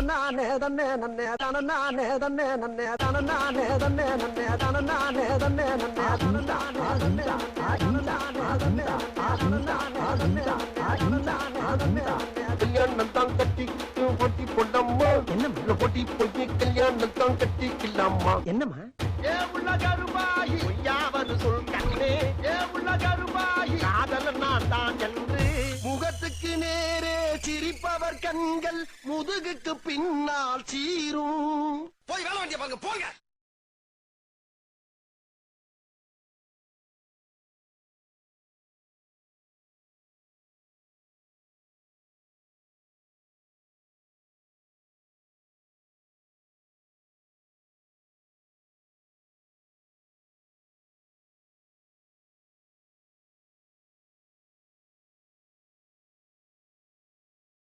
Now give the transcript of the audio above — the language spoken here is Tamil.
நானே தன்னே நன்னே தான நானே தன்னே நன்னே தான நானே தன்னே நன்னே தான நானே தன்னே நன்னே தான நானே தன்னே கல்யாணம் தான் கட்டி பொட்டி பொண்ணம்மா என்ன பொட்டி பொட்டி கல்யாணம் தான் கட்டிக்கலாமா என்னம்மா ஏ உள்ள கருமாயி பொய்யாவது சொல் கண்ணே ஏ உள்ள கருமாயி காதல் நான் தான் என்று முகத்துக்கு நேரே சிரிப்பவர் கண்கள் முதுகுக்கு பின்னால் சீரும் போய் வேலை வேண்டிய பாருங்க போங்க